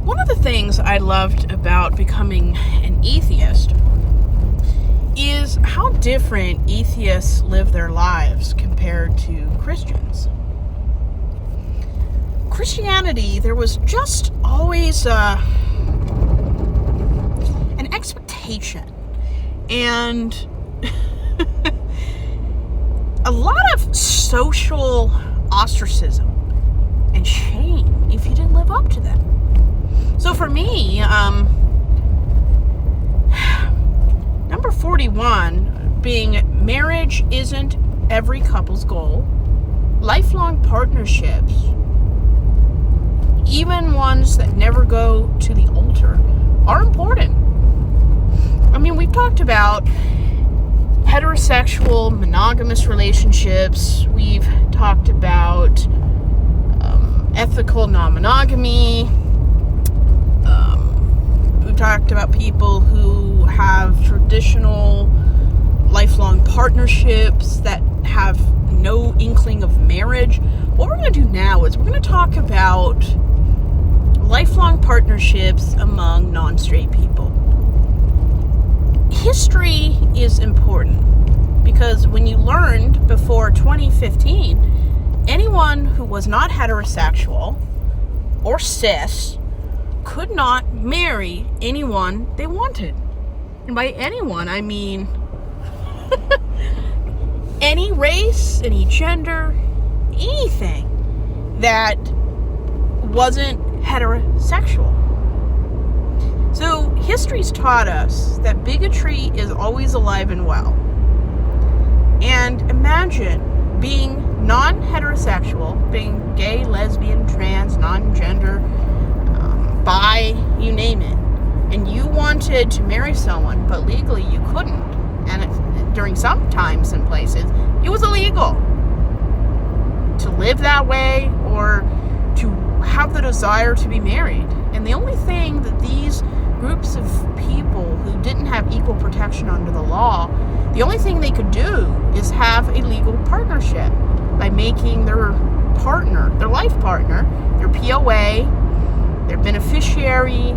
One of the things I loved about becoming an atheist is how different atheists live their lives compared to Christians. Christianity, there was just always an expectation and a lot of social ostracism and shame if you didn't live up to them. So for me, number 41 being marriage isn't every couple's goal. Lifelong partnerships, even ones that never go to the altar, are important. I mean, we've talked about heterosexual, monogamous relationships. We've talked about ethical non-monogamy. We've talked about people who have traditional lifelong partnerships that have no inkling of marriage. What we're going to do now is we're going to talk about lifelong partnerships among non-straight people. History is important because when you learned before 2015, anyone who was not heterosexual or cis could not marry anyone they wanted. And by anyone, I mean any race, any gender, anything that wasn't heterosexual. So history's taught us that bigotry is always alive and well. And imagine being non-heterosexual, being gay, lesbian, trans, non-gender, bi, you name it, and you wanted to marry someone, but legally you couldn't. And during some times and places, it was illegal to live that way or to have the desire to be married. And the only thing that these groups of people who didn't have equal protection under the law, the only thing they could do is have a legal partnership by making their partner, their life partner, their POA, their beneficiary,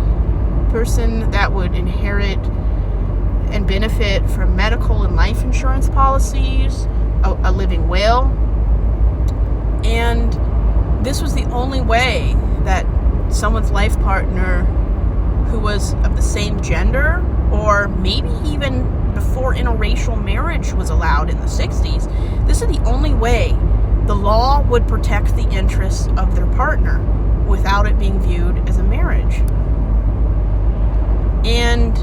person that would inherit and benefit from medical and life insurance policies, a living will. And this was the only way that someone's life partner who was of the same gender, or maybe even before interracial marriage was allowed in the 60s, this is the only way the law would protect the interests of their partner without it being viewed as a marriage. And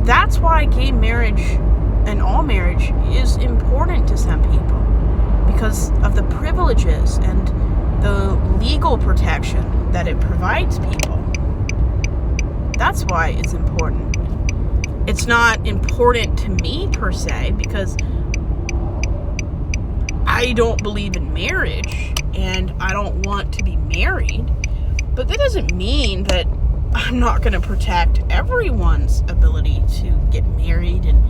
that's why gay marriage and all marriage is important to some people, because of the privileges and the legal protection that it provides people. That's why it's important. It's not important to me per se, because I don't believe in marriage and I don't want to be married, but that doesn't mean that I'm not going to protect everyone's ability to get married and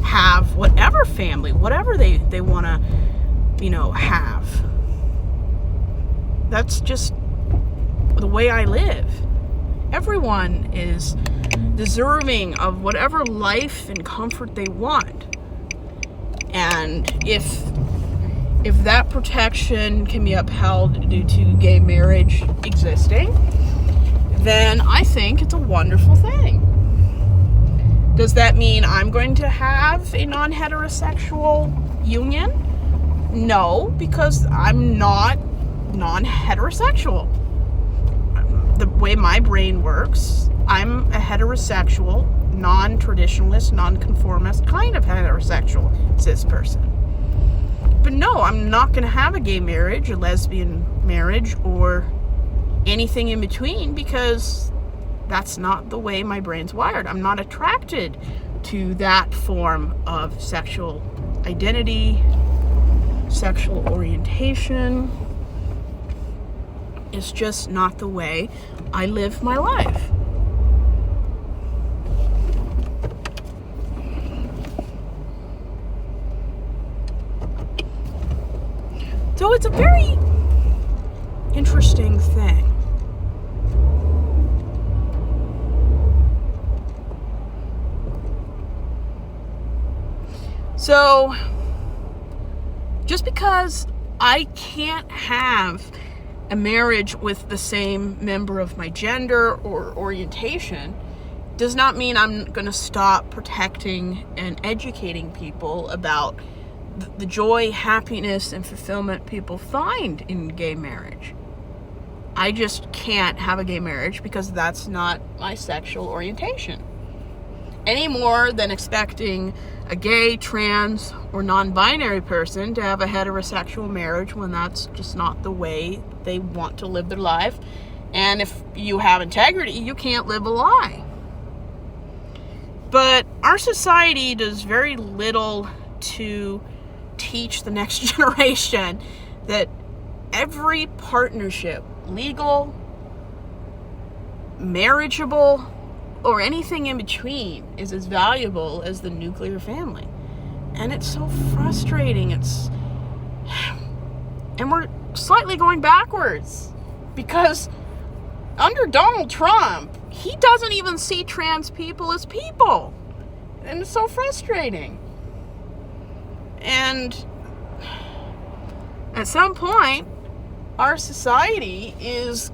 have whatever family, whatever they want to, have. That's just the way I live. Everyone is deserving of whatever life and comfort they want. And if that protection can be upheld due to gay marriage existing, then I think it's a wonderful thing. Does that mean I'm going to have a non-heterosexual union? No, because I'm not non-heterosexual. The way my brain works, I'm a heterosexual, non-traditionalist, non-conformist kind of heterosexual cis person. But no, I'm not going to have a gay marriage, a lesbian marriage, or anything in between, because that's not the way my brain's wired. I'm not attracted to that form of sexual identity, sexual orientation. It's just not the way I live my life. So it's a very interesting thing So, just because I can't have a marriage with the same member of my gender or orientation does not mean I'm going to stop protecting and educating people about the joy, happiness, and fulfillment people find in gay marriage. I just can't have a gay marriage because that's not my sexual orientation. Any more than expecting a gay, trans, or non-binary person to have a heterosexual marriage when that's just not the way they want to live their life. And if you have integrity, you can't live a lie. But our society does very little to teach the next generation that every partnership, legal, marriageable, or anything in between, is as valuable as the nuclear family. And it's so frustrating. And we're slightly going backwards because under Donald Trump, he doesn't even see trans people as people. And it's so frustrating. And at some point, our society is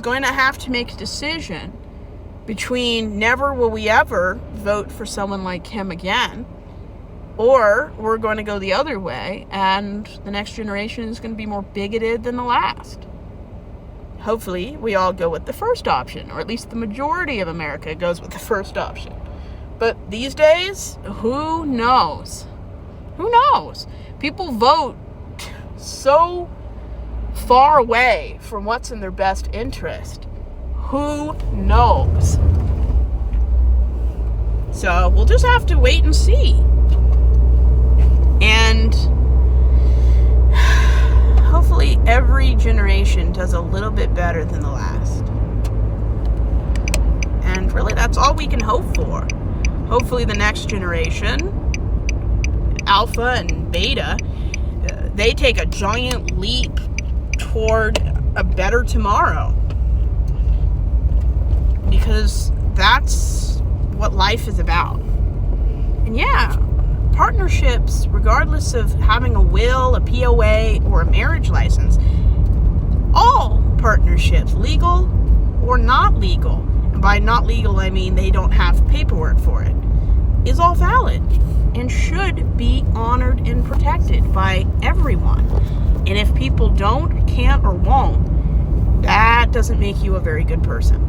going to have to make a decision between never will we ever vote for someone like him again, or we're going to go the other way and the next generation is going to be more bigoted than the last. Hopefully, we all go with the first option, or at least the majority of America goes with the first option. But these days, who knows? Who knows? People vote so far away from what's in their best interest. Who knows? So we'll just have to wait and see. And hopefully every generation does a little bit better than the last. And really, that's all we can hope for. Hopefully the next generation, Alpha and Beta, they take a giant leap toward a better tomorrow. Because that's what life is about. And yeah, partnerships, regardless of having a will, a POA, or a marriage license, all partnerships, legal or not legal, and by not legal I mean they don't have paperwork for it, is all valid and should be honored and protected by everyone. And if people don't, can't, or won't, that doesn't make you a very good person.